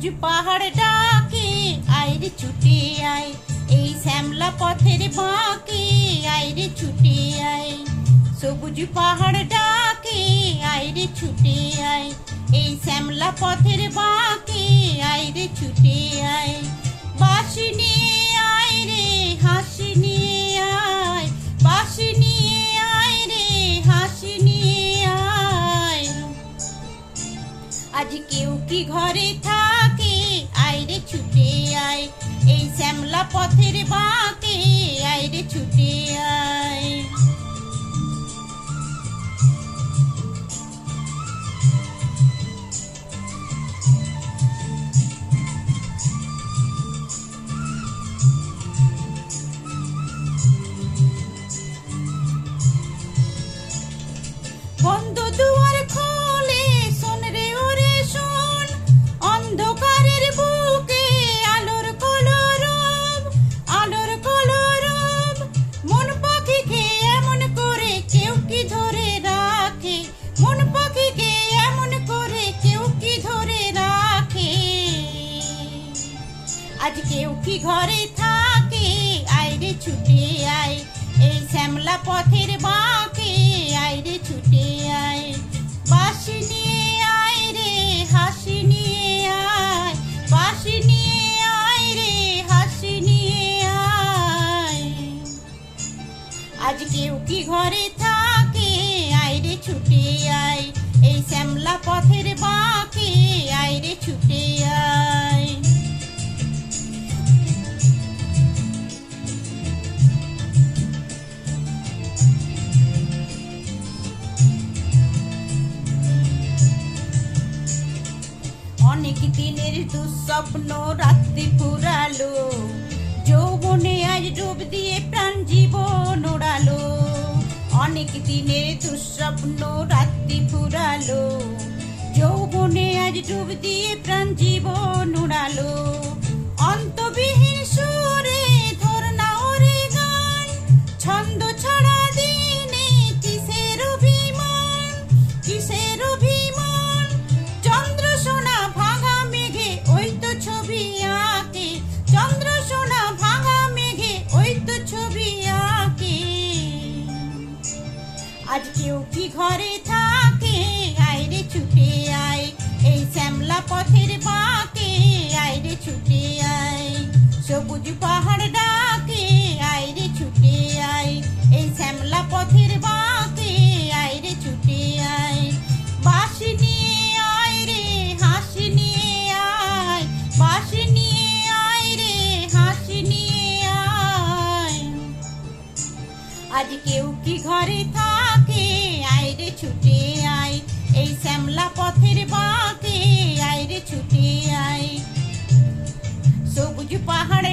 সবুজ পাহাড় ডাকে আইরে ছুটে আয়, এই শ্যামলা পথের বাঁকে আইরে ছুটে আয়। সবুজ পাহাড় ডাকে আইরে ছুটে আয়, এই শ্যামলা পথের বাঁকে আইরে ছুটে আয়। বাঁশি নিয়ে আয় রে হাসি নিয়ে আয়, বাঁশি নিয়ে আয় রে হাসি নিয়ে আয়। আজ কেউ কি ঘরে থাকে আইরে ছুটে আয়, এই শ্যামলা পথের বাঁকে আইরে ছুটে আয়। বন্ধ দুয়ার খোলে শোন রে ওরে শোন, অন্ধকারের বুকে আলোর কলরব, আলোর কলরব। মন পাখিকে এমন করে কেউ কি ধরে রাখে, মন পাখিকে এমন করে কেউ কি ধরে রাখে। আজ কেউ কি ঘরে থাকে আইরে ছুটে আয়, এই শ্যামলা পথের বাঁকে আইরে ছুটে আয়। বাঁশি নিয়ে আয় রে হাসি নিয়ে আয়, বাঁশি নিয়ে আয় রে হাসি নিয়ে আয়। আজ কেউ কি ঘরে থাকে আইরে ছুটে আয়, এই শ্যামলা পথের বাঁকে আইরে ছুটে আয়। অনেক দিনের দুঃস্বপ্ন রাত্রি ফুরালো, যৌবনে আজ ডুব দিয়ে প্রাণ জীবন ওড়ালো। অনেক দিনের দুঃস্বপ্ন রাত্রি ফুরালো, যৌবনে আজ ডুব দিয়ে প্রাণ জীবন ওড়ালো। অন্তবিহীন সুরে ধর না ওরে গান, ছন্দ ছড়া দিনে কিসের অভিমান, কিসের অভিমান। চন্দ্র সোনা ভাঙা মেঘে ওই তো ছবি আঁকে, চন্দ্র সোনা ভাঙা মেঘে ওই তো ছবি আঁকে। আজ কেউ কি ঘরে থাকে আইরে ছুটে আয়, এই শ্যামলা পথের বাঁকে আইরে ছুটে আয়। সবুজ পাহাড় ডাকে আইরে ছুটে আয়, এই শ্যামলা পথের বাঁকে আইরে ছুটে আয়। বাঁশি নিয়ে আয় রে হাসি নিয়ে আয়, বাঁশি নিয়ে আয় রে হাসি নিয়ে আয়। আজ কেউ কি ঘরে থাকে আইরে ছুটে আয়, এই শ্যামলা পথের বাঁকে আইরে ছুটে আয়। সবুজ পাহাড়